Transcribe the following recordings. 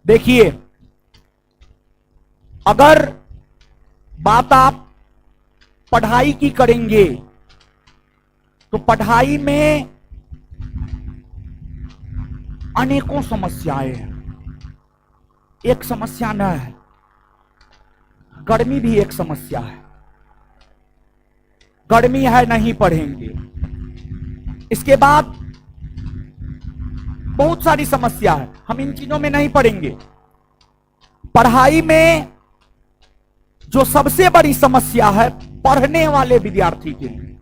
देखिए, अगर बात आप पढ़ाई की करेंगे तो पढ़ाई में अनेकों समस्याएं हैं। एक समस्या न है, गर्मी भी एक समस्या है। गर्मी है, नहीं पढ़ेंगे। इसके बाद बहुत सारी समस्या है, हम इन चीजों में नहीं पढ़ेंगे। पढ़ाई में जो सबसे बड़ी समस्या है पढ़ने वाले विद्यार्थी के लिए,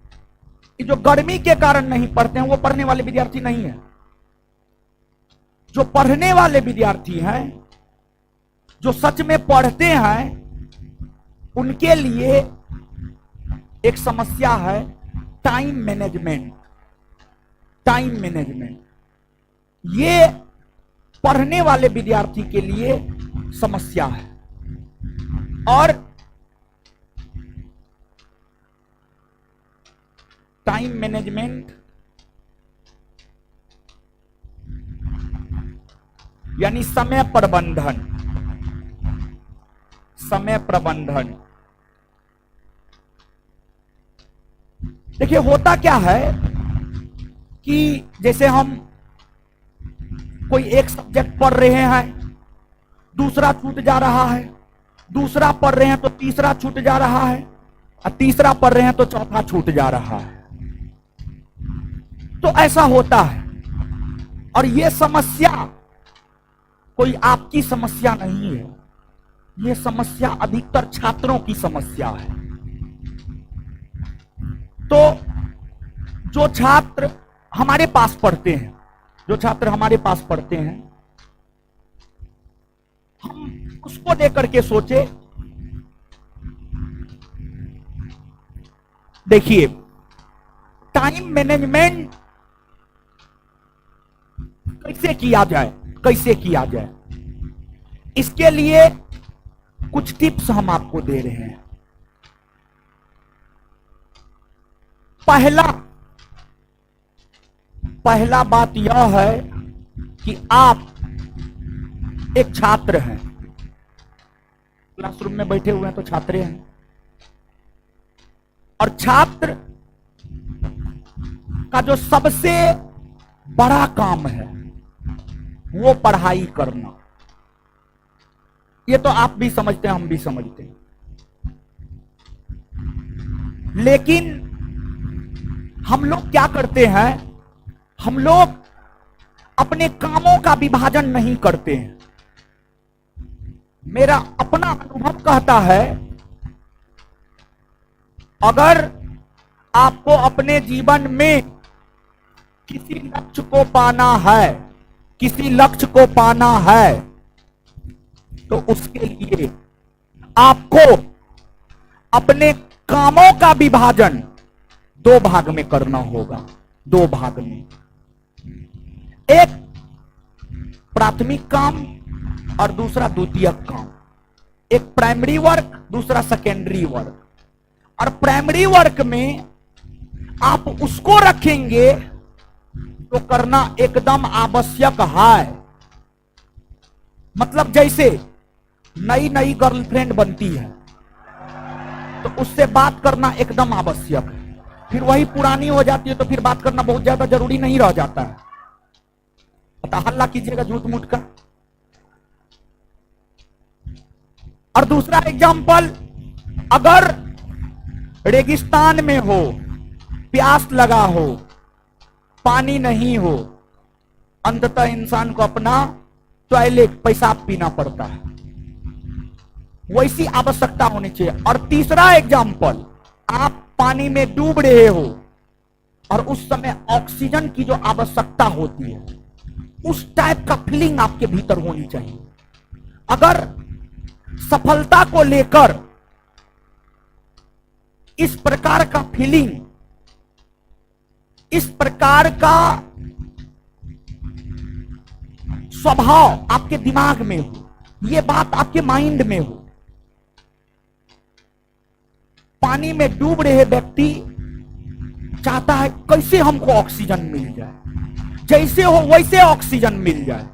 कि जो गर्मी के कारण नहीं पढ़ते हैं वो पढ़ने वाले विद्यार्थी नहीं है। जो पढ़ने वाले विद्यार्थी हैं, जो सच में पढ़ते हैं, उनके लिए एक समस्या है टाइम मैनेजमेंट। टाइम मैनेजमेंट ये पढ़ने वाले विद्यार्थी के लिए समस्या है। और टाइम मैनेजमेंट यानी समय प्रबंधन। समय प्रबंधन, देखिए होता क्या है कि जैसे हम कोई एक सब्जेक्ट पढ़ रहे हैं, दूसरा छूट जा रहा है, दूसरा पढ़ रहे हैं तो तीसरा छूट जा रहा है, और तीसरा पढ़ रहे हैं तो चौथा छूट जा रहा है। तो ऐसा होता है। और ये समस्या कोई आपकी समस्या नहीं है, ये समस्या अधिकतर छात्रों की समस्या है। तो जो छात्र हमारे पास पढ़ते हैं, जो छात्र हमारे पास पढ़ते हैं, हम उसको देकर के सोचे। देखिए, टाइम मैनेजमेंट कैसे किया जाए, कैसे किया जाए, इसके लिए कुछ टिप्स हम आपको दे रहे हैं। पहला बात यह है कि आप एक छात्र हैं, क्लासरूम में बैठे हुए हैं तो छात्र हैं, और छात्र का जो सबसे बड़ा काम है वो पढ़ाई करना। ये तो आप भी समझते हैं, हम भी समझते हैं। लेकिन हम लोग क्या करते हैं, हम लोग अपने कामों का विभाजन नहीं करते हैं। मेरा अपना अनुभव कहता है, अगर आपको अपने जीवन में किसी लक्ष्य को पाना है, किसी लक्ष्य को पाना है, तो उसके लिए आपको अपने कामों का विभाजन दो भाग में करना होगा। दो भाग में, एक प्राथमिक काम और दूसरा द्वितीयक काम। एक प्राइमरी वर्क, दूसरा सेकेंडरी वर्क। और प्राइमरी वर्क में आप उसको रखेंगे तो करना एकदम आवश्यक है। मतलब जैसे नई नई गर्लफ्रेंड बनती है तो उससे बात करना एकदम आवश्यक है, फिर वही पुरानी हो जाती है तो फिर बात करना बहुत ज्यादा जरूरी नहीं रह जाता है। पता हल्ला कीजिएगा झूठ मूठ का। और दूसरा एग्जाम्पल, अगर रेगिस्तान में हो, प्यास लगा हो, पानी नहीं हो, अंततः इंसान को अपना टॉयलेट, पेशाब पीना पड़ता है, वैसी आवश्यकता होनी चाहिए। और तीसरा एग्जाम्पल, आप पानी में डूब रहे हो और उस समय ऑक्सीजन की जो आवश्यकता होती है, उस टाइप का फीलिंग आपके भीतर होनी चाहिए। अगर सफलता को लेकर इस प्रकार का फीलिंग, इस प्रकार का स्वभाव आपके दिमाग में हो, यह बात आपके माइंड में हो, पानी में डूब रहे व्यक्ति चाहता है कैसे हमको ऑक्सीजन मिल जाए, जैसे हो वैसे ऑक्सीजन मिल जाए।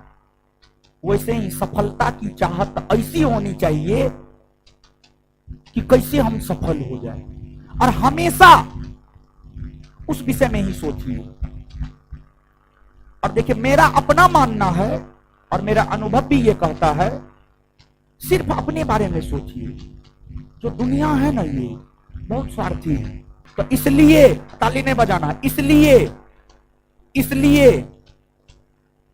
वैसे ही सफलता की चाहत ऐसी होनी चाहिए कि कैसे हम सफल हो जाए, और हमेशा उस विषय में ही सोचिए। और देखिए, मेरा अपना मानना है और मेरा अनुभव भी ये कहता है, सिर्फ अपने बारे में सोचिए। जो दुनिया है ना, ये बहुत स्वार्थी है। तो इसलिए ताली नहीं बजाना, इसलिए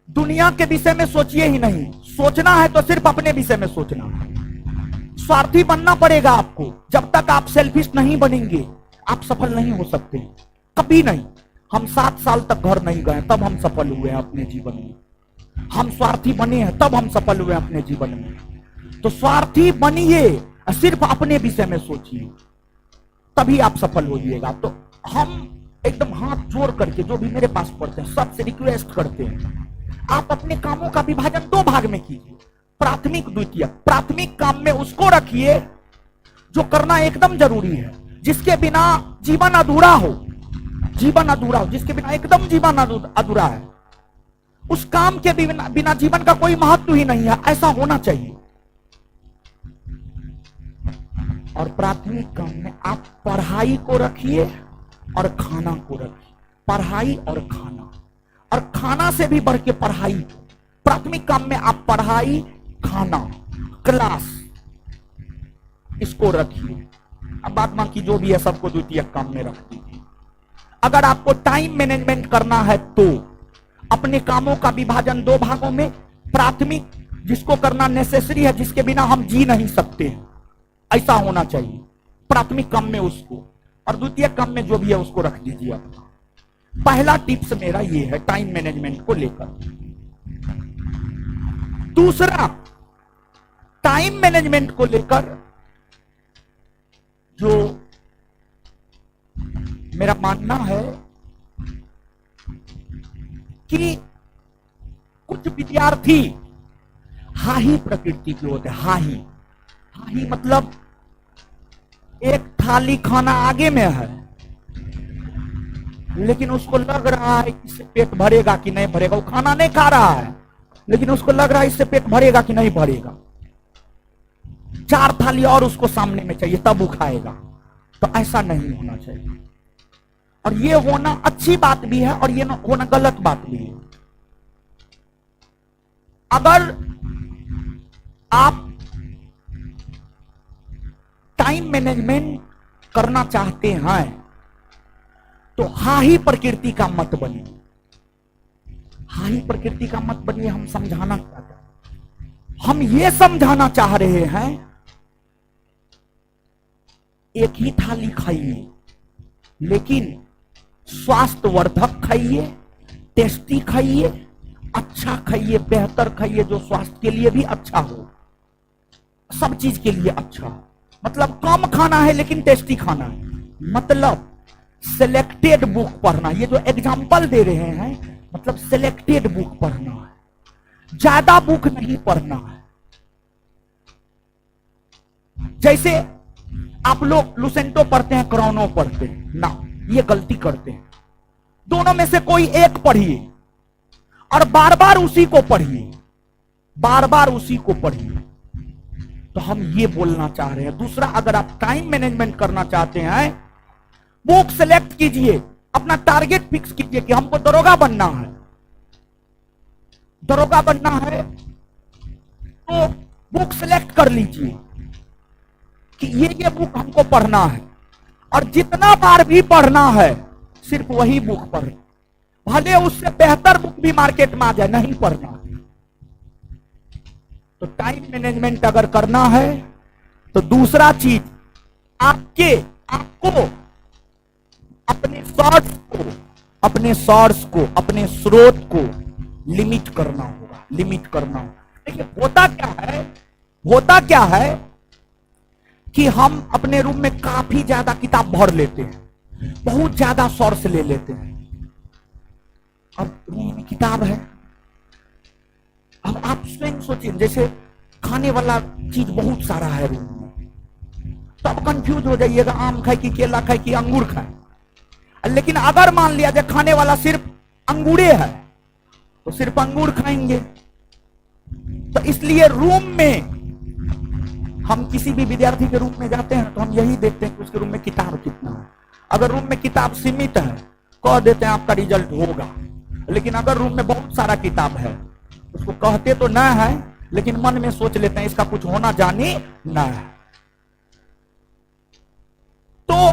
दुनिया के विषय में सोचिए ही नहीं। सोचना है तो सिर्फ अपने विषय में सोचना है। स्वार्थी बनना पड़ेगा आपको। जब तक आप सेल्फिश नहीं बनेंगे, आप सफल नहीं हो सकते, कभी नहीं। हम 7 साल तक घर नहीं गए, तब हम सफल हुए हैं अपने जीवन में। हम स्वार्थी बने हैं, तब हम सफल हुए अपने जीवन में। तो स्वार्थी बनिए, सिर्फ अपने विषय में सोचिए, तभी आप सफल होइएगा। तो हम एकदम हाथ जोड़ करके, जो भी मेरे पास पढ़ते हैं, सबसे रिक्वेस्ट करते हैं, आप अपने कामों का विभाजन 2 भाग में कीजिए, प्राथमिक द्वितीयक। प्राथमिक काम में उसको रखिए जो करना एकदम जरूरी है, जिसके बिना जीवन अधूरा हो, जिसके बिना एकदम जीवन अधूरा है। उस काम के बिना जीवन का कोई महत्व ही नहीं है, ऐसा होना चाहिए। और प्राथमिक काम में आप पढ़ाई को रखिए और खाना को रखिए। पढ़ाई और खाना से भी बढ़ के पढ़ाई। प्राथमिक काम में आप पढ़ाई, खाना, क्लास, इसको रखिए। अब बात बाकी जो भी है सबको द्वितीयक काम में रख दीजिए। अगर आपको टाइम मैनेजमेंट करना है तो अपने कामों का विभाजन 2 भागों में, प्राथमिक जिसको करना नेसेसरी है, जिसके बिना हम जी नहीं सकते, ऐसा होना चाहिए प्राथमिक काम में उसको, और द्वितीय काम में जो भी है उसको रख दीजिए अपना। पहला टिप्स मेरा ये है टाइम मैनेजमेंट को लेकर। दूसरा, टाइम मैनेजमेंट को लेकर जो मेरा मानना है कि कुछ विद्यार्थी हाही प्रकृति के होते हैं। हाही मतलब एक थाली खाना आगे में है, लेकिन उसको लग रहा है कि इससे पेट भरेगा कि नहीं भरेगा। वो खाना नहीं खा रहा है, लेकिन उसको लग रहा है इससे पेट भरेगा कि नहीं भरेगा। 4 थाली और उसको सामने में चाहिए, तब वो खाएगा। तो ऐसा नहीं होना चाहिए। और ये होना अच्छी बात भी है और ये होना गलत बात भी है। अगर आप टाइम मैनेजमेंट करना चाहते हैं तो हाही प्रकृति का मत बनिए। हाही प्रकृति का मत बनिए। हम समझाना चाहते हैं, हम ये समझाना चाह रहे हैं, एक ही थाली खाइए, लेकिन स्वास्थ्यवर्धक खाइए, टेस्टी खाइए, अच्छा खाइए, बेहतर खाइए, जो स्वास्थ्य के लिए भी अच्छा हो, सब चीज के लिए अच्छा हो। मतलब कम खाना है लेकिन टेस्टी खाना है। मतलब सिलेक्टेड बुक पढ़ना। ये जो एग्जाम्पल दे रहे हैं, मतलब सिलेक्टेड बुक पढ़ना है, ज्यादा बुक नहीं पढ़ना है। जैसे आप लोग लुसेंटो पढ़ते हैं, क्रोनो पढ़ते हैं ना, ये गलती करते हैं। दोनों में से कोई एक पढ़िए और बार बार उसी को पढ़िए, बार बार उसी को पढ़िए। तो हम ये बोलना चाह रहे हैं। दूसरा, अगर आप टाइम मैनेजमेंट करना चाहते हैं, बुक सेलेक्ट कीजिए, अपना टारगेट फिक्स कीजिए कि हमको दरोगा बनना है। दरोगा बनना है तो बुक सेलेक्ट कर लीजिए कि ये बुक हमको पढ़ना है, और जितना बार भी पढ़ना है सिर्फ वही बुक पढ़े। भले उससे बेहतर बुक भी मार्केट में आ जाए, नहीं पढ़ना। तो टाइम मैनेजमेंट अगर करना है तो दूसरा चीज, आपको अपने सोर्स को, अपने स्रोत को लिमिट करना होगा। देखिए, होता क्या है कि हम अपने रूम में काफी ज्यादा किताब भर लेते हैं, बहुत ज्यादा सोर्स ले लेते हैं। अब रूम में किताब है, अब आप स्वयं सोचिए, जैसे खाने वाला चीज बहुत सारा है रूम में, तो आप कंफ्यूज हो जाइएगा, आम खाए कि केला खाए कि अंगूर खाए। लेकिन अगर मान लिया जाए खाने वाला सिर्फ अंगूरे है, तो सिर्फ अंगूर खाएंगे। तो इसलिए रूम में हम किसी भी विद्यार्थी के रूम में जाते हैं तो हम यही देखते हैं कि उसके रूम में किताब कितना है। अगर रूम में किताब सीमित है कह देते हैं आपका रिजल्ट होगा, लेकिन अगर रूम में बहुत सारा किताब है, उसको कहते तो ना है लेकिन मन में सोच लेते हैं इसका कुछ होना जानी ना है। तो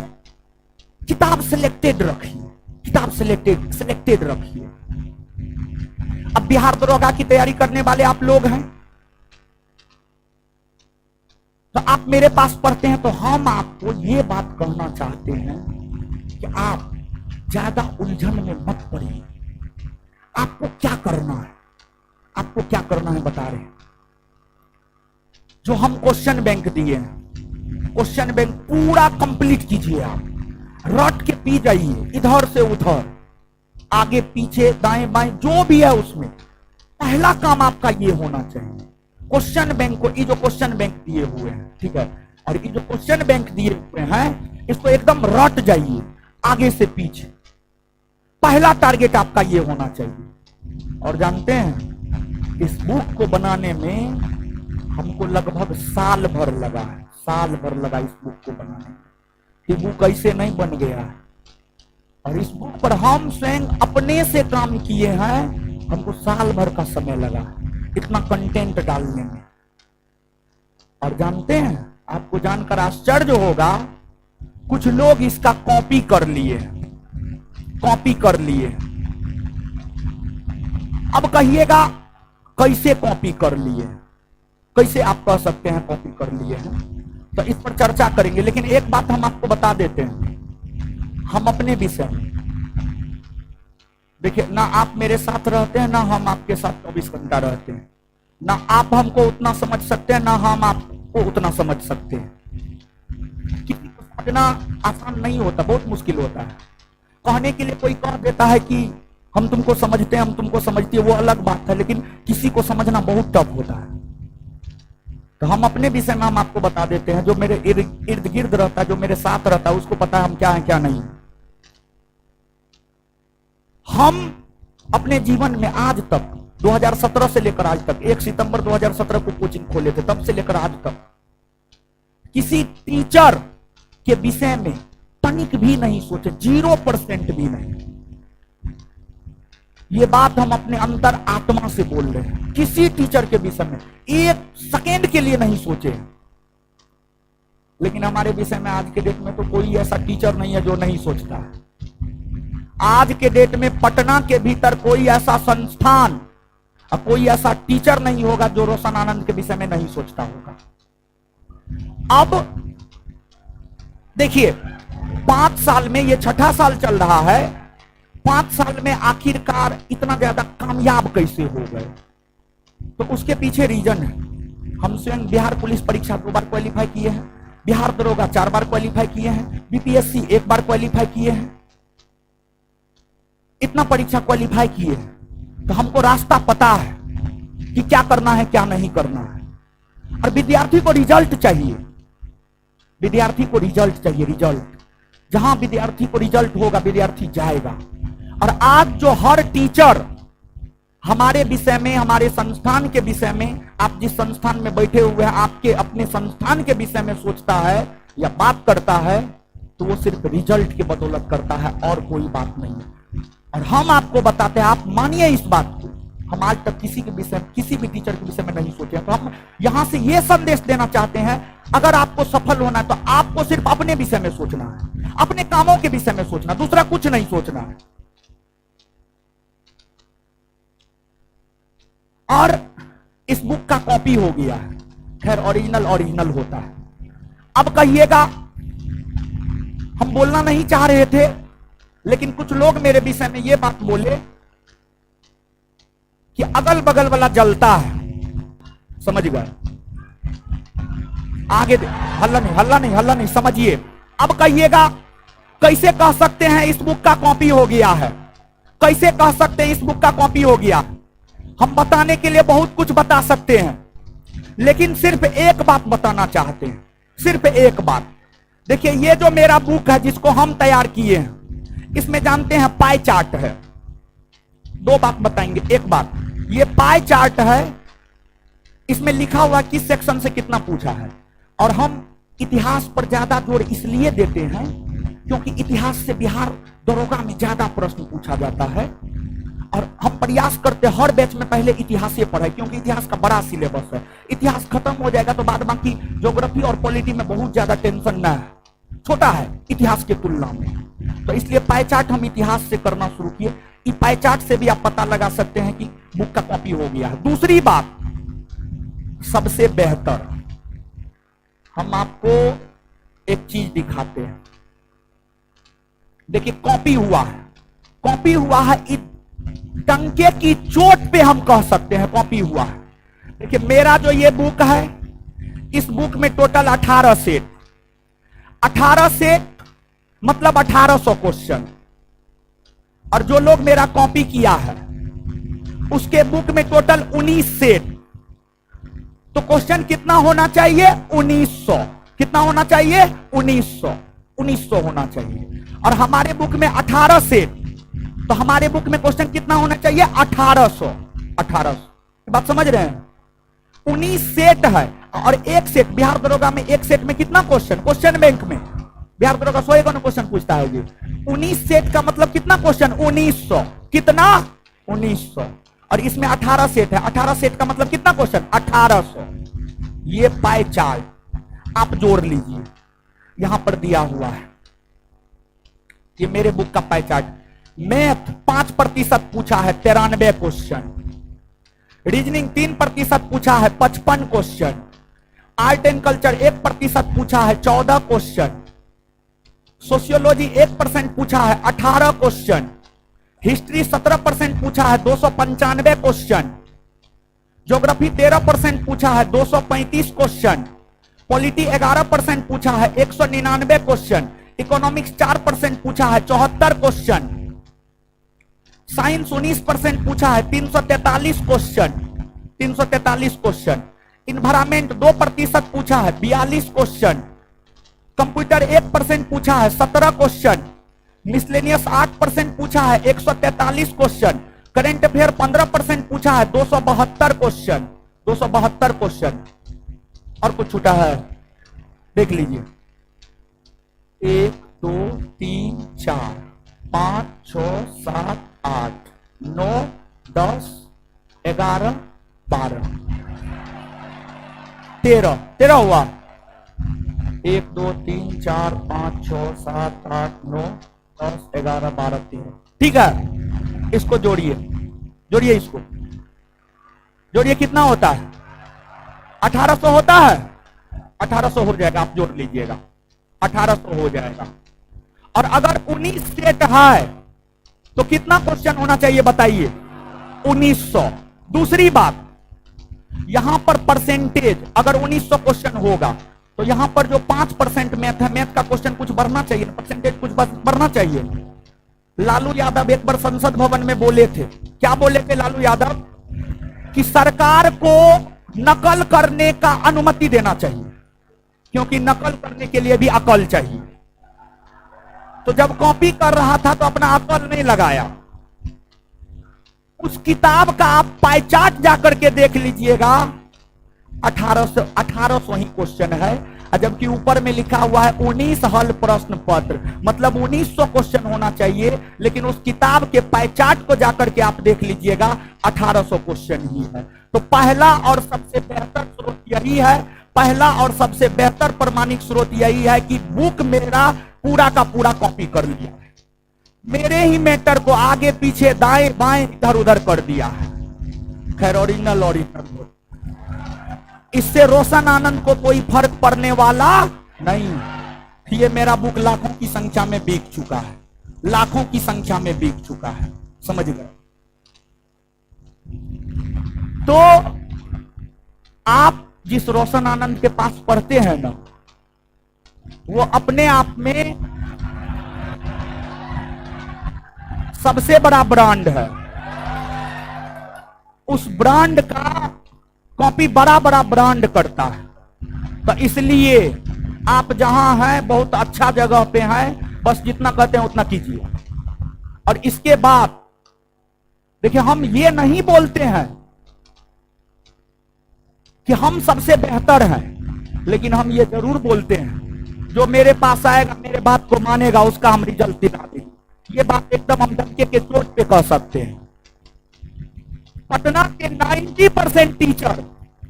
किताब सिलेक्टेड रखिए, किताब सिलेक्टेड रखिए। अब बिहार दरोगा की तैयारी करने वाले आप लोग हैं, तो आप मेरे पास पढ़ते हैं, तो हम आपको ये बात कहना चाहते हैं कि आप ज्यादा उलझन में मत पड़िए। आपको क्या करना है, आपको क्या करना है बता रहे हैं। जो हम क्वेश्चन बैंक दिए हैं, क्वेश्चन बैंक पूरा कंप्लीट कीजिए। आप रट के पी जाइए, इधर से उधर, आगे पीछे दाएं बाएं जो भी है उसमें पहला काम आपका ये होना चाहिए, क्वेश्चन बैंक को, ये जो क्वेश्चन बैंक दिए हुए हैं, ठीक है, और ये जो क्वेश्चन बैंक दिए हुए हैं इसको एकदम रट जाइए आगे से पीछे। पहला टारगेट आपका ये होना चाहिए। और जानते हैं इस बुक को बनाने में हमको लगभग साल भर लगा है, साल भर लगा इस बुक को बनाने में। ये बुक ऐसे नहीं बन गया है, और इस बुक पर हम स्वयं अपने से काम किए हैं, हमको साल भर का समय लगा इतना कंटेंट डालने में। और जानते हैं आपको जानकर आश्चर्य होगा, कुछ लोग इसका कॉपी कर लिए, कॉपी कर लिए। अब कहिएगा कैसे कॉपी कर लिए, कैसे आप कह सकते हैं कॉपी कर लिए हैं, तो इस पर चर्चा करेंगे। लेकिन एक बात हम आपको बता देते हैं, हम अपने विषय में देखिए, ना आप मेरे साथ रहते हैं, ना हम आपके साथ 24 घंटा रहते हैं, ना आप हमको उतना समझ सकते हैं, ना हम आपको उतना समझ सकते हैं। किसी को समझना आसान नहीं होता, बहुत मुश्किल होता है। कहने के लिए कोई कह देता है कि हम तुमको समझते हैं, हम तुमको समझते हैं, वो अलग बात है, लेकिन किसी को समझना बहुत टफ होता है। तो हम अपने विषय में हम आपको बता देते हैं, जो मेरे इर्द गिर्द रहता है, जो मेरे साथ रहता है, उसको पता है हम क्या है क्या नहीं। हम अपने जीवन में आज तक 2017 से लेकर आज तक, 1 सितंबर 2017 को कोचिंग खोले थे, तब से लेकर आज तक किसी टीचर के विषय में तनिक भी नहीं सोचे, 0% भी नहीं। ये बात हम अपने अंतर आत्मा से बोल रहे हैं। किसी टीचर के विषय में 1 सेकेंड के लिए नहीं सोचे। लेकिन हमारे विषय में आज के डेट में तो कोई ऐसा टीचर नहीं है जो नहीं सोचता है। आज के डेट में पटना के भीतर कोई ऐसा संस्थान और कोई ऐसा टीचर नहीं होगा जो रोशन आनंद के विषय में नहीं सोचता होगा। अब देखिए, 5 साल में, ये 6ठा साल चल रहा है, 5 साल में आखिरकार इतना ज्यादा कामयाब कैसे हो गए, तो उसके पीछे रीजन है। हम स्वयं बिहार पुलिस परीक्षा 2 बार क्वालिफाई किए हैं, बिहार दरोगा 4 बार क्वालिफाई किए हैं, बीपीएससी 1 बार क्वालिफाई किए हैं, इतना परीक्षा क्वालिफाई किए हैं। तो हमको रास्ता पता है कि क्या करना है क्या नहीं करना है। और विद्यार्थी को रिजल्ट चाहिए, विद्यार्थी को रिजल्ट चाहिए, रिजल्ट। जहां विद्यार्थी को रिजल्ट होगा विद्यार्थी जाएगा। और आज जो हर टीचर हमारे विषय में, हमारे संस्थान के विषय में, आप जिस संस्थान में बैठे हुए हैं, आपके अपने संस्थान के विषय में सोचता है या बात करता है, तो वो सिर्फ रिजल्ट की बदौलत करता है और कोई बात नहीं है। और हम आपको बताते हैं, आप मानिए इस बात को, हम आज तक किसी के विषय, किसी भी टीचर के विषय में नहीं सोचे। तो हम यहां से यह संदेश देना चाहते हैं, अगर आपको सफल होना है तो आपको सिर्फ अपने विषय में सोचना है, अपने कामों के विषय में सोचना, दूसरा कुछ नहीं सोचना है। और इस बुक का कॉपी हो गया है, खैर ओरिजिनल ओरिजिनल होता है। अब कहिएगा, हम बोलना नहीं चाह रहे थे, लेकिन कुछ लोग मेरे विषय में ये बात बोले कि अगल बगल वाला जलता है, समझ गए? आगे हल्ला नहीं, हल्ला नहीं, हल्ला नहीं, समझिए। अब कहिएगा, कैसे कह सकते हैं इस बुक का कॉपी हो गया है, कैसे कह सकते हैं इस बुक का कॉपी हो गया? हम बताने के लिए बहुत कुछ बता सकते हैं, लेकिन सिर्फ एक बात बताना चाहते हैं, सिर्फ एक बात। देखिए, ये जो मेरा बुक है जिसको हम तैयार किए हैं, इसमें जानते हैं पाई चार्ट है। 2 बात बताएंगे। एक बात, ये पाई चार्ट है, इसमें लिखा हुआ किस सेक्शन से कितना पूछा है। और हम इतिहास पर ज्यादा जोर इसलिए देते हैं क्योंकि इतिहास से बिहार दरोगा में ज्यादा प्रश्न पूछा जाता है, और हम प्रयास करते हैं हर बैच में पहले इतिहास से पढ़े, क्योंकि इतिहास का बड़ा सिलेबस है। इतिहास खत्म हो जाएगा तो बाद बाकी ज्योग्राफी और पॉलिटी में बहुत ज्यादा टेंशन ना है, छोटा है इतिहास की तुलना में। तो इसलिए पाई चार्ट हम इतिहास से करना शुरू किए। इस पाई चार्ट से भी आप पता लगा सकते हैं कि बुक का कॉपी हो गया है। दूसरी बात, सबसे बेहतर, हम आपको एक चीज दिखाते हैं। देखिए कॉपी हुआ है, कॉपी हुआ है, टंके की चोट पे हम कह सकते हैं कॉपी हुआ है। देखिए मेरा जो ये बुक है, इस बुक में टोटल 18 सेट, 18 सेट मतलब 1800 क्वेश्चन। और जो लोग मेरा कॉपी किया है उसके बुक में टोटल 19 सेट, तो क्वेश्चन कितना होना चाहिए? 1900। कितना होना चाहिए? 1900। 1900 होना चाहिए। और हमारे बुक में 18 सेट, तो हमारे बुक में क्वेश्चन कितना होना चाहिए? 1800। 1800 बात समझ रहे हैं? 19 सेट है, और एक सेट बिहार दरोगा में, एक सेट में कितना क्वेश्चन? क्वेश्चन बैंक में बिहार दरोगा 100 क्वेश्चन पूछता है। 19 सेट का मतलब कितना क्वेश्चन? 1900। कितना? 1900। और इसमें 18 सेट है, 18 सेट का मतलब कितना क्वेश्चन? 1800। ये पाई चार्ट आप जोड़ लीजिए, यहां पर दिया हुआ है, ये मेरे बुक का पाई चार्ट। मैथ 5% पूछा है, 93 क्वेश्चन। रीजनिंग 3% पूछा है, 55 क्वेश्चन। आर्ट एंड कल्चर 1% पूछा है, 14 क्वेश्चन। सोशियोलॉजी 1% पूछा है, 18 क्वेश्चन। हिस्ट्री 17% पूछा है, 295 क्वेश्चन। ज्योग्राफी 13% पूछा है, 235 क्वेश्चन। पॉलिटी 11% पूछा है, 199 क्वेश्चन। इकोनॉमिक्स 4% पूछा है, 74 क्वेश्चन। साइंस 19% पूछा है, 343 क्वेश्चन। 343 क्वेश्चन। इन्वायरमेंट 2% पूछा है, 42 क्वेश्चन। कंप्यूटर 1% पूछा है, 17 क्वेश्चन। मिसलेनियस 8% पूछा है, 143 क्वेश्चन। करंट अफेयर 15% पूछा है, 272 क्वेश्चन। 272 क्वेश्चन। और कुछ छूटा है? देख लीजिए, 1 2 3 4 5 6 7 8 9 10 11 12 13 हुआ। 1 2 3 4 5 6 7 8 9 10 11 12 13। ठीक है, इसको जोड़िए, जोड़िए, इसको जोड़िए। कितना होता है? 1800 होता है। 1800 हो जाएगा, आप जोड़ लीजिएगा, 1800 हो जाएगा। और अगर 19 सेट है तो कितना क्वेश्चन होना चाहिए बताइए? 1900। दूसरी बात, यहां पर परसेंटेज अगर 1900 क्वेश्चन होगा तो यहां पर जो 5% मैथ है, मैथ का क्वेश्चन कुछ बढ़ना चाहिए, परसेंटेज कुछ बढ़ना चाहिए। लालू यादव एक बार संसद भवन में बोले थे, क्या बोले थे लालू यादव? कि सरकार को नकल करने का अनुमति देना चाहिए, क्योंकि नकल करने के लिए भी अकल चाहिए। तो जब कॉपी कर रहा था तो अपना अकल नहीं लगाया। उस किताब का आप पाई चार्ट जाकर के देख लीजिएगा, 1800 ही क्वेश्चन है, जबकि ऊपर में लिखा हुआ है 19 हल प्रश्न पत्र, मतलब 1900 क्वेश्चन होना चाहिए। लेकिन उस किताब के पाई चार्ट को जाकर के आप देख लीजिएगा, 1800 क्वेश्चन ही है। तो पहला और सबसे बेहतर स्रोत यही है, पहला और सबसे बेहतर प्रमाणिक स्रोत यही है कि बुक मेरा पूरा का पूरा कॉपी कर लिया है, मेरे ही मैटर को आगे पीछे दाएं बाएं इधर उधर कर दिया है। खैर ओरिजिनल इससे रोशन आनंद को कोई फर्क पड़ने वाला नहीं। ये मेरा बुक लाखों की संख्या में बिक चुका है, लाखों की संख्या में बिक चुका है, समझ गए? तो आप जिस रोशन आनंद के पास पढ़ते हैं ना, वो अपने आप में सबसे बड़ा ब्रांड है। उस ब्रांड का कॉपी बड़ा बड़ा ब्रांड करता है। तो इसलिए आप जहां हैं बहुत अच्छा जगह पे हैं, बस जितना कहते हैं उतना कीजिए। और इसके बाद देखिए, हम ये नहीं बोलते हैं कि हम सबसे बेहतर हैं, लेकिन हम ये जरूर बोलते हैं जो मेरे पास आएगा, मेरे बात को मानेगा, उसका हम रिजल्ट दिला देंगे। ये बात एकदम हम डंके के चोट पे कह सकते हैं। पटना के 90% टीचर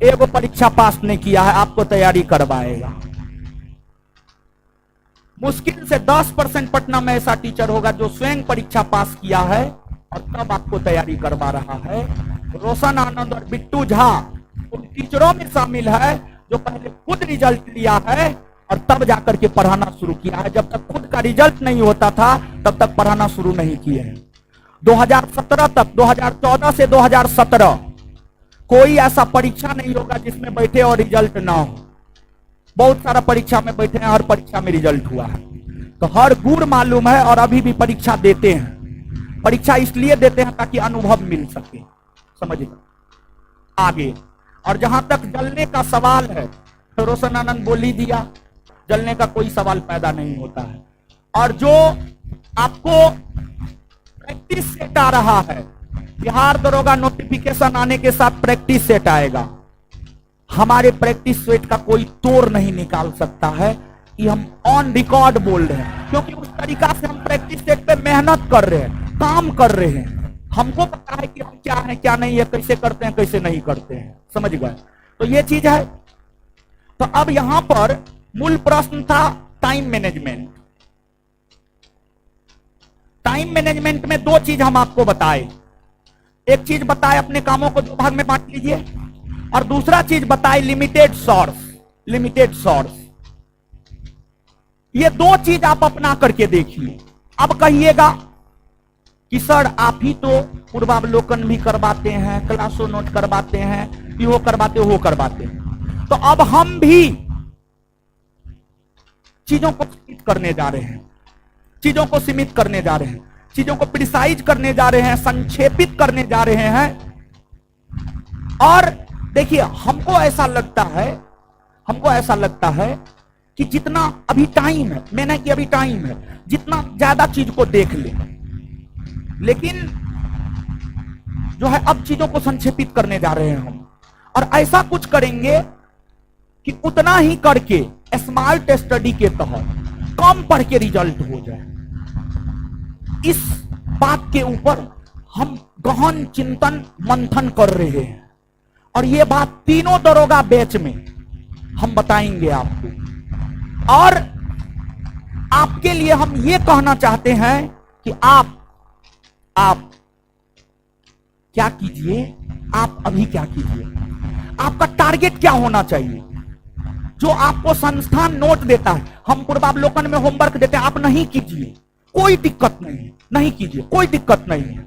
एगो परीक्षा पास नहीं किया है, आपको तैयारी करवाएगा। मुश्किल से 10% पटना में ऐसा टीचर होगा जो स्वयं परीक्षा पास किया है और तब आपको तैयारी करवा रहा है। रोशन आनंद और बिट्टू झा उन टीचरों में शामिल है जो पहले खुद रिजल्ट लिया है और तब जाकर के पढ़ाना शुरू किया है। जब तक खुद का रिजल्ट नहीं होता था तब तक पढ़ाना शुरू नहीं किए हैं। 2017 तक, 2014 से 2017 कोई ऐसा परीक्षा नहीं होगा जिसमें बैठे और रिजल्ट ना हो। बहुत सारा परीक्षा में बैठे हैं, हर परीक्षा में रिजल्ट हुआ है। तो हर गुण मालूम है और अभी भी परीक्षा देते हैं। परीक्षा इसलिए देते हैं ताकि अनुभव मिल सके, समझिए आगे। और जहां तक जलने का सवाल है तो रोशन आनंद बोल ही दिया, जलने का कोई सवाल पैदा नहीं होता है। और जो आपको प्रैक्टिस सेट आ रहा है, बिहार दरोगा नोटिफिकेशन आने के साथ प्रैक्टिस सेट आएगा। हमारे प्रैक्टिस सेट का कोई तोड़ नहीं निकाल सकता है कि हम ऑन रिकॉर्ड बोल रहे हैं, क्योंकि उस तरीका से हम प्रैक्टिस सेट पे मेहनत कर रहे हैं, काम कर रहे हैं। हमको पता है कि हम क्या है क्या नहीं है, कैसे करते हैं कैसे नहीं करते हैं, समझ गए। तो ये चीज है। तो अब यहां पर मूल प्रश्न था टाइम मैनेजमेंट। टाइम मैनेजमेंट में दो चीज हम आपको बताए। एक चीज बताए अपने कामों को दो भाग में बांट लीजिए, और दूसरा चीज बताए लिमिटेड सोर्स। लिमिटेड सोर्स, ये दो चीज आप अपना करके देखिए। अब कहिएगा कि सर आप ही तो पूर्वावलोकन भी करवाते हैं, क्लासों नोट करवाते हैं, ये वो करवाते हो करवाते हैं, तो अब हम भी चीजों को सीमित करने जा रहे हैं, चीजों को सीमित करने जा रहे हैं, चीजों को प्रिसाइज करने जा रहे हैं, संक्षेपित करने जा रहे हैं। और देखिए हमको ऐसा लगता है कि जितना अभी टाइम है, मैंने कि अभी टाइम है, जितना ज्यादा चीज को देख ले, लेकिन जो है अब चीजों को संक्षेपित करने जा रहे हैं हम। और ऐसा कुछ करेंगे कि उतना ही करके स्मार्ट स्टडी के तहत कम पढ़ के रिजल्ट हो जाए। इस बात के ऊपर हम गहन चिंतन मंथन कर रहे हैं, और ये बात तीनों दरोगा बैच में हम बताएंगे आपको। और आपके लिए हम ये कहना चाहते हैं कि आप क्या कीजिए, आप अभी क्या कीजिए, आपका टारगेट क्या होना चाहिए। जो आपको संस्थान नोट देता है, हम पूर्वावलोकन में होमवर्क देते हैं, आप नहीं कीजिए, कोई दिक्कत नहीं है, नहीं कीजिए, कोई दिक्कत नहीं है।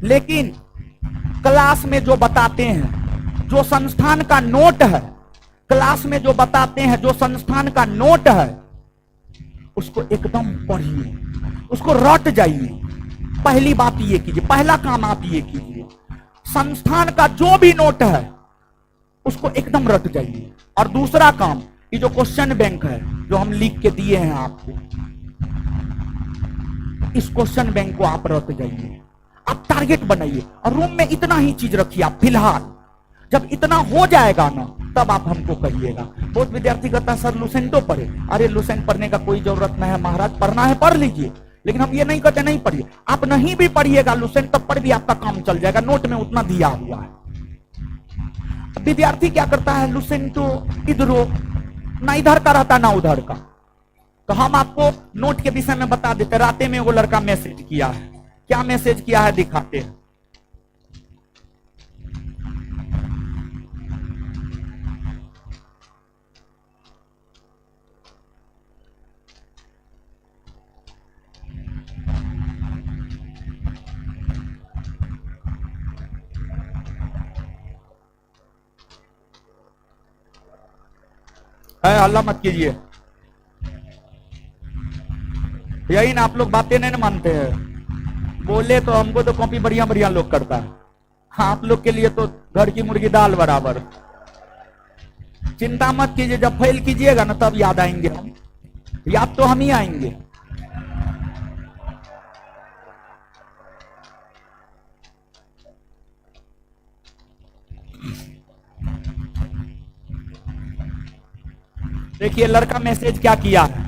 लेकिन क्लास में जो बताते हैं, जो संस्थान का नोट है, क्लास में जो बताते हैं, जो संस्थान का नोट है, उसको एकदम पढ़िए, उसको रट जाइए। पहली बात ये कीजिए, पहला काम आप ये कीजिए, संस्थान का जो भी नोट है उसको एकदम रट जाइए। और दूसरा काम, ये जो क्वेश्चन बैंक है जो हम लिख के दिए हैं आपको, इस क्वेश्चन बैंक को आप रट जाइए, आप टारगेट बनाइए और रूम में इतना ही चीज रखिए आप फिलहाल। जब इतना हो जाएगा ना, तब आप हमको कहिएगा। बहुत विद्यार्थी कहता है सर लुसेंटो पढ़े। अरे लुसेंट पढ़ने का कोई जरूरत नहीं है महाराज, पढ़ना है पढ़ लीजिए, लेकिन हम ये नहीं कहते नहीं पढ़िए। आप नहीं भी पढ़िएगा लुसेंट, तब पर भी आपका काम चल जाएगा, नोट में उतना दिया हुआ है। विद्यार्थी क्या करता है, लुसेंटो इधरो ना, इधर का रहता ना उधर का। तो हम आपको नोट के विषय में बता देते। राते में वो लड़का मैसेज किया है, क्या मैसेज किया है दिखाते हैं। हल्ला मत कीजिए, यही ना आप लोग बातें नहीं मानते हैं। बोले तो हमको तो कॉपी बढ़िया बढ़िया लोग करता है, आप लोग के लिए तो घर की मुर्गी दाल बराबर। चिंता मत कीजिए, जब फेल कीजिएगा ना तब याद आएंगे हम, याद तो हम ही आएंगे। देखिए लड़का मैसेज क्या किया है।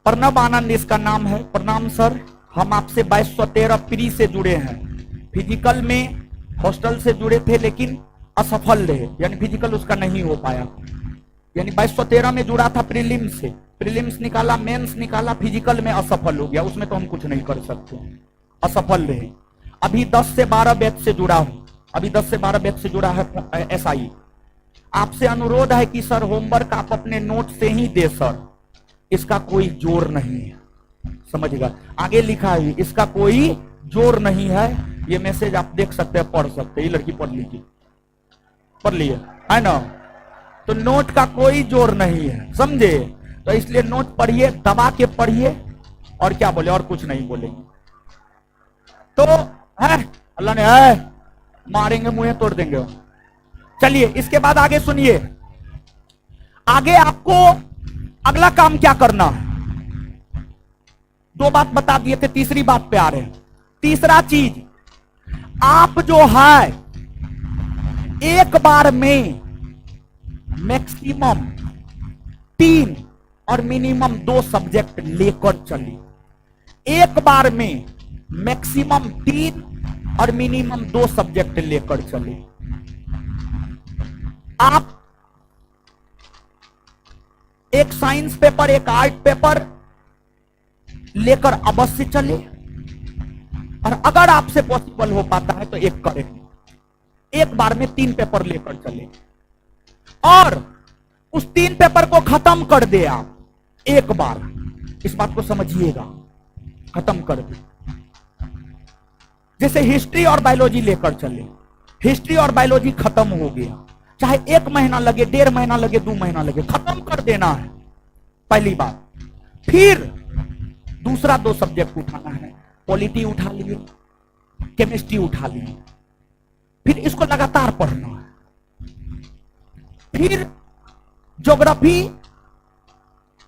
प्रणब आनंद इसका नाम है। प्रणाम सर, हम आपसे 2213 प्री से जुड़े हैं। फिजिकल में हॉस्टल से जुड़े थे लेकिन असफल रहे, यानी फिजिकल उसका नहीं हो पाया। यानी 2213 में जुड़ा था प्रीलिम्स से, प्रीलिम्स निकाला, मेंस निकाला, फिजिकल में असफल हो गया। उसमें तो हम कुछ नहीं कर सकते, असफल रहे। अभी 10 से 12 बैच से जुड़ा हूं, अभी 10 से 12 बैच से जुड़ा है एसआई। आपसे अनुरोध है कि सर होमवर्क आप अपने नोट से ही दे सर, इसका कोई जोर नहीं है। समझिएगा, आगे लिखा है इसका कोई जोर नहीं है। ये मैसेज आप देख सकते हैं, पढ़ सकते हैं। ये लड़की पढ़ लीजिए, पढ़ लिए है ना। तो नोट का कोई जोर नहीं है, समझे। तो इसलिए नोट पढ़िए, दबा के पढ़िए, और क्या बोले, और कुछ नहीं बोलेंगे। तो है अल्लाह ने है, मारेंगे मुंह तोड़ देंगे। चलिए इसके बाद आगे सुनिए। आगे आपको अगला काम क्या करना है। 2 बात बता दिए थे, तीसरी बात पे आ रहे हैं। तीसरा चीज, आप जो है एक बार में मैक्सिमम 3 और मिनिमम 2 सब्जेक्ट लेकर चलिए। एक बार में मैक्सिमम 3 और मिनिमम 2 सब्जेक्ट लेकर चलिए। आप एक साइंस पेपर, एक आर्ट पेपर लेकर अवश्य चले, और अगर आपसे पॉसिबल हो पाता है तो एक करें। एक बार में 3 पेपर लेकर चले और उस 3 पेपर को खत्म कर दे आप एक बार। इस बात को समझिएगा, खत्म कर दे। जैसे हिस्ट्री और बायोलॉजी लेकर चले, हिस्ट्री और बायोलॉजी खत्म हो गया, चाहे 1 महीना लगे, 1.5 महीना लगे, 2 महीना लगे, खत्म कर देना है, पहली बात। फिर दूसरा 2 सब्जेक्ट उठाना है। पॉलिटी उठा लिए, केमिस्ट्री उठा लिए, फिर इसको लगातार पढ़ना है। फिर ज्योग्राफी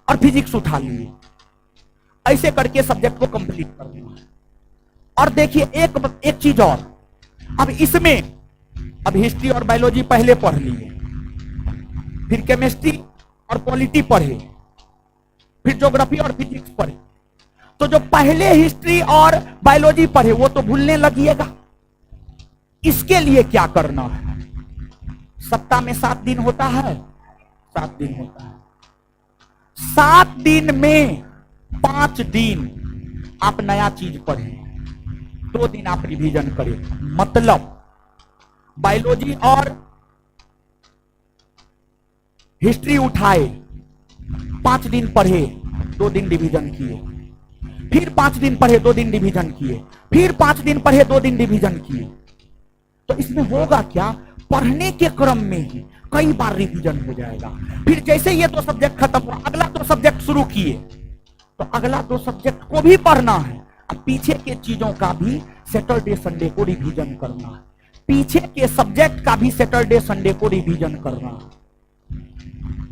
और फिजिक्स उठा लिए, ऐसे करके सब्जेक्ट को कंप्लीट करना है। और देखिए एक चीज और, अब इसमें अब हिस्ट्री और बायोलॉजी पहले पढ़ लिए, फिर केमिस्ट्री और पॉलिटी पढ़े, फिर ज्योग्राफी और फिजिक्स पढ़े। तो जो पहले हिस्ट्री और बायोलॉजी पढ़े वो तो भूलने लगिएगा। इसके लिए क्या करना है, सप्ताह में 7 दिन होता है, 7 दिन होता है। 7 दिन में 5 दिन आप नया चीज पढ़ें, 2 दिन आप रिवीजन करें। मतलब बायोलॉजी और हिस्ट्री उठाए, 5 दिन पढ़े, 2 दिन रिवीजन किए, फिर 5 दिन पढ़े, 2 दिन रिवीजन किए, फिर 5 दिन पढ़े, 2 दिन रिवीजन किए। तो इसमें होगा क्या, पढ़ने के क्रम में ही कई बार रिवीजन हो जाएगा। फिर जैसे ये 2 सब्जेक्ट खत्म हुआ, अगला 2 सब्जेक्ट शुरू किए, तो अगला 2 सब्जेक्ट को भी पढ़ना है, और पीछे के चीजों का भी सैटरडे संडे को रिवीजन करना है। पीछे के सब्जेक्ट का भी सैटरडे संडे को रिवीजन करना है।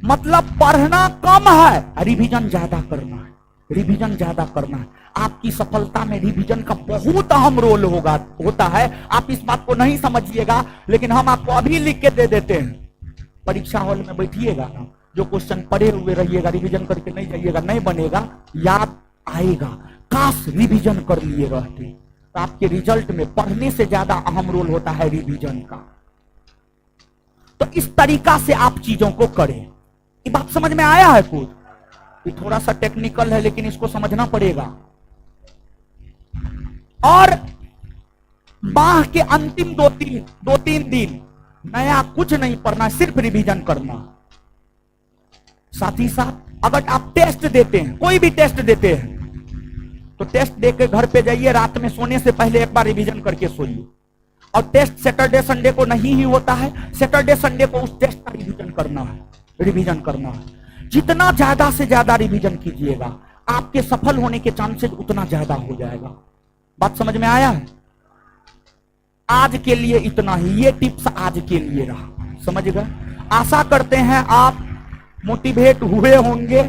मतलब पढ़ना कम है, रिवीजन ज्यादा करना है, रिवीजन ज्यादा करना है। आपकी सफलता में रिवीजन का बहुत अहम रोल होता है। आप इस बात को नहीं समझिएगा, लेकिन हम आपको अभी लिख के दे देते हैं। परीक्षा हॉल में बैठिएगा ना, जो क्वेश्चन पढ़े हुए रहिएगा, रिवीजन करके नहीं जाइएगा, नहीं बनेगा, याद आएगा। काश रिवीजन कर लिए रहते, तो आपके रिजल्ट में पढ़ने से ज्यादा अहम रोल होता है रिवीजन का। तो इस तरीका से आप चीजों को करें। ये बात समझ में आया है कुछ? ये थोड़ा सा टेक्निकल है, लेकिन इसको समझना पड़ेगा। और माह के अंतिम 2-3 दिन नया कुछ नहीं पढ़ना, सिर्फ रिवीजन करना। साथ ही साथ अगर आप टेस्ट देते हैं, कोई भी टेस्ट देते हैं, तो टेस्ट देके घर पे जाइए, रात में सोने से पहले एक बार रिवीजन करके सोइए। और टेस्ट सैटरडे संडे को नहीं ही होता है, सैटरडे संडे को उस टेस्ट का रिवीजन करना है, रिवीजन करना है। जितना ज्यादा से ज्यादा रिवीजन कीजिएगा, आपके सफल होने के चांसेस उतना ज्यादा हो जाएगा। बात समझ में आया है? आज के लिए इतना ही, ये टिप्स आज के लिए रहा, समझ गए? आशा करते हैं आप मोटिवेट हुए होंगे,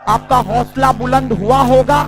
आपका हौसला बुलंद हुआ होगा।